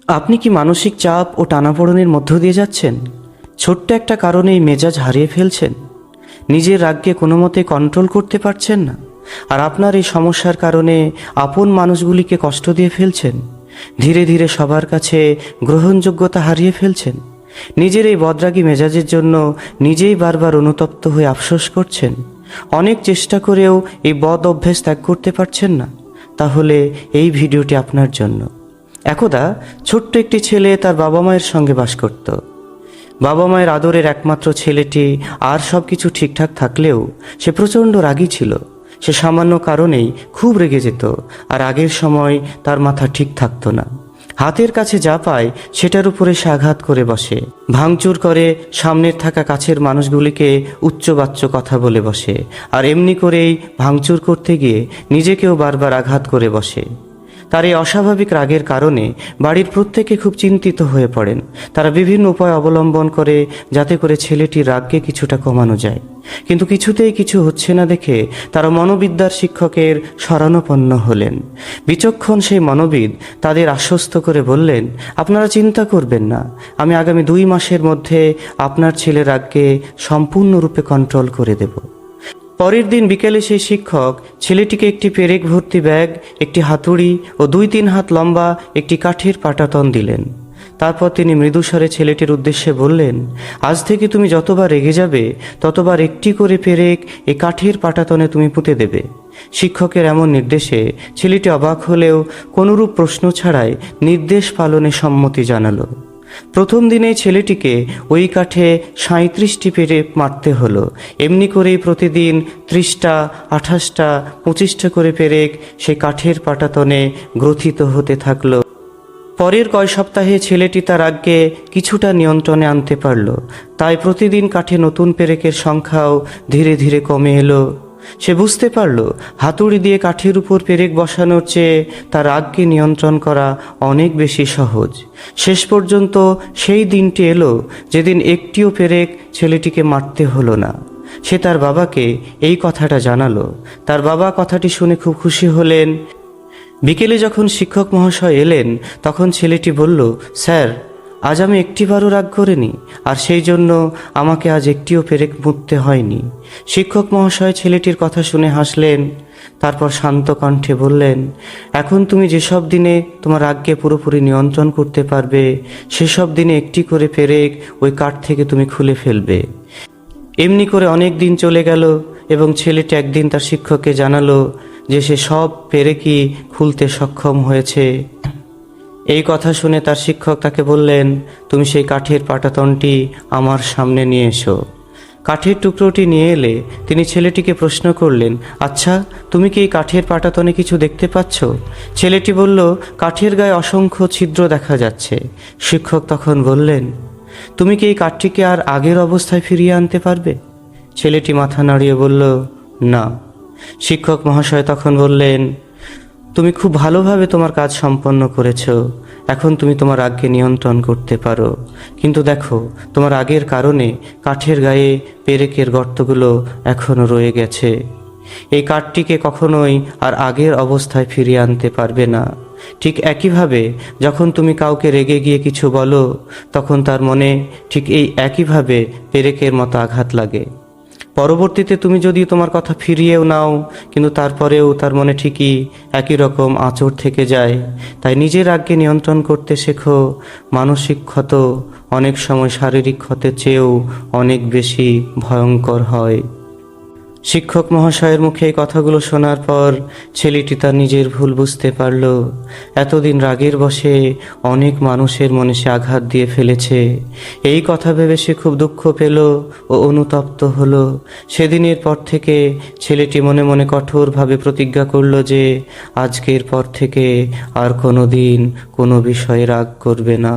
আপনি কি মানসিক চাপ ও টানাপোড়েনের মধ্য দিয়ে যাচ্ছেন? ছোট্ট একটা কারণেই মেজাজ হারিয়ে ফেলছেন, নিজের রাগকে কোনো মতে কন্ট্রোল করতে পারছেন না, আর আপনার এই সমস্যার কারণে আপন মানুষগুলিকে কষ্ট দিয়ে ফেলছেন। ধীরে ধীরে সবার কাছে গ্রহণযোগ্যতা হারিয়ে ফেলছেন। নিজের এই বদরাগী মেজাজের জন্য নিজেই বারবার অনুতপ্ত হয়ে আফসোস করছেন। অনেক চেষ্টা করেও এই বদ অভ্যেস ত্যাগ করতে পারছেন না। তাহলে এই ভিডিওটি আপনার জন্য। একদা ছোট্ট একটি ছেলে তার বাবা মায়ের সঙ্গে বাস করত। বাবা মায়ের আদরের একমাত্র ছেলেটি, আর সব কিছু ঠিকঠাক থাকলেও সে প্রচণ্ড রাগী ছিল। সে সামান্য কারণেই খুব রেগে যেত, আর আগের সময় তার মাথা ঠিক থাকতো না। হাতের কাছে যা পায় সেটার উপরে সে আঘাত করে বসে, ভাঙচুর করে, সামনের থাকা কাছের মানুষগুলিকে উচ্চবাচ্য কথা বলে বসে, আর এমনি করেই ভাঙচুর করতে গিয়ে নিজেকেও বারবার আঘাত করে বসে। তার এই অস্বাভাবিক রাগের কারণে বাড়ির প্রত্যেকে খুব চিন্তিত হয়ে পড়েন। তারা বিভিন্ন উপায় অবলম্বন করে যাতে করে ছেলেটির রাগকে কিছুটা কমানো যায়, কিন্তু কিছুতেই কিছু হচ্ছে না দেখে তারা মনোবিদ্যার শিক্ষকের শরণাপন্ন হলেন। বিচক্ষণ সেই মনোবিদ তাদের আশ্বস্ত করে বললেন, আপনারা চিন্তা করবেন না, আমি আগামী 2 মাসের মধ্যে আপনার ছেলের রাগকে সম্পূর্ণরূপে কন্ট্রোল করে দেব। পরের দিন বিকেলে সেই শিক্ষক ছেলেটিকে একটি পেরেক ভর্তি ব্যাগ, একটি হাতুড়ি ও 2-3 হাত লম্বা একটি কাঠের পাটাতন দিলেন। তারপর তিনি মৃদুস্বরে ছেলেটির উদ্দেশ্যে বললেন, আজ থেকে তুমি যতবার রেগে যাবে ততবার একটি করে পেরেক এই কাঠের পাটাতনে তুমি পুঁতে দেবে। শিক্ষকের এমন নির্দেশে ছেলেটি অবাক হলেও কোনোরূপ প্রশ্ন ছাড়াই নির্দেশ পালনে সম্মতি জানালো। প্রথম দিনেই ছেলেটিকে ওই কাঠে 37টি পেরেক মারতে হলো। এমনি করেই প্রতিদিন 30টা, 28টা, 25টা করে পেরেক সেই কাঠের পাটাতনে গ্রথিত হতে থাকলো। পরের কয় সপ্তাহে ছেলেটি তার রাগকে কিছুটা নিয়ন্ত্রণে আনতে পারল। তাই প্রতিদিন কাঠে নতুন পেরেকের সংখ্যাও ধীরে ধীরে কমে এলো। সে বুঝতে পারল হাতুড়ি দিয়ে কাঠের উপর পেরেক বসানোর চেয়ে তার রাগকে নিয়ন্ত্রণ করা অনেক বেশি সহজ। শেষ পর্যন্ত সেই দিনটি এলো যেদিন একটিও পেরেক ছেলেটিকে মারতে হলো না। সে তার বাবাকে এই কথাটা জানালো। তার বাবা কথাটি শুনে খুব খুশি হলেন। বিকেলে যখন শিক্ষক মহাশয় এলেন তখন ছেলেটি বলল, স্যার, আজ আমি একটিবারও রাগ করিনি, আর সেই জন্য আমাকে আজ একটিও পেরেক মুততে হয়নি। শিক্ষক মহাশয় ছেলেটির কথা শুনে হাসলেন। তারপর শান্ত কণ্ঠে বললেন, এখন তুমি যেসব দিনে তোমার রাগকে পুরোপুরি নিয়ন্ত্রণ করতে পারবে সেসব দিনে একটি করে পেরেক ওই কাঠ থেকে তুমি খুলে ফেলবে। এমনি করে অনেক দিন চলে গেল এবং ছেলেটি একদিন তার শিক্ষককে জানালো যে সে সব পেরেকই খুলতে সক্ষম হয়েছে। এই কথা শুনে তার শিক্ষক তাকে বললেন, তুমি সেই কাঠের পাটাতনটি আমার সামনে নিয়ে এসো। কাঠের টুকরোটি নিয়ে এলে তিনি ছেলেটিকে প্রশ্ন করলেন, আচ্ছা, তুমি কি এই কাঠের পাটাতনে কিছু দেখতে পাচ্ছ? ছেলেটি বলল, কাঠের গায়ে অসংখ্য ছিদ্র দেখা যাচ্ছে। শিক্ষক তখন বললেন, তুমি কি এই কাঠটিকে আর আগের অবস্থায় ফিরিয়ে আনতে পারবে? ছেলেটি মাথা নাড়িয়ে বলল, না। শিক্ষক মহাশয় তখন বললেন, তুমি খুব ভালোভাবে তোমার কাজ সম্পন্ন করেছো। এখন তুমি তোমার রাগকে নিয়ন্ত্রণ করতে পারো, কিন্তু দেখো, তোমার রাগের কারণে কাঠের গায়ে পেরেকের গর্তগুলো এখনো রয়ে গেছে। এই কাঠটিকে কখনোই আর আগের অবস্থায় ফিরিয়ে আনতে পারবে না। ঠিক একইভাবে যখন তুমি কাউকে রেগে গিয়ে কিছু বলো, তখন তার মনে ঠিক এই একইভাবে পেরেকের মতো আঘাত লাগে। পরবর্তীতে তুমি যদি তোমার কথা ফিরিয়েও নাও, কিন্তু তারপরেও তার মনে ঠিকই একই রকম আঁচড় থেকে যায়। তাই নিজের রাগকে নিয়ন্ত্রণ করতে শেখো। মানসিক ক্ষত অনেক সময় শারীরিক ক্ষতের চেয়েও অনেক বেশি ভয়ঙ্কর হয়। শিক্ষক মহাশয়ের মুখে এই কথাগুলো শোনার পর ছেলেটি তার নিজের ভুল বুঝতে পারল। এতদিন রাগের বশে অনেক মানুষের মনে সে আঘাত দিয়ে ফেলেছে। এই কথা ভেবে সে খুব দুঃখ পেল ও অনুতপ্ত হলো। সেদিনের পর থেকে ছেলেটি মনে মনে কঠোরভাবে প্রতিজ্ঞা করল যে আজকের পর থেকে আর কোনো দিন কোনো বিষয়ে রাগ করবে না।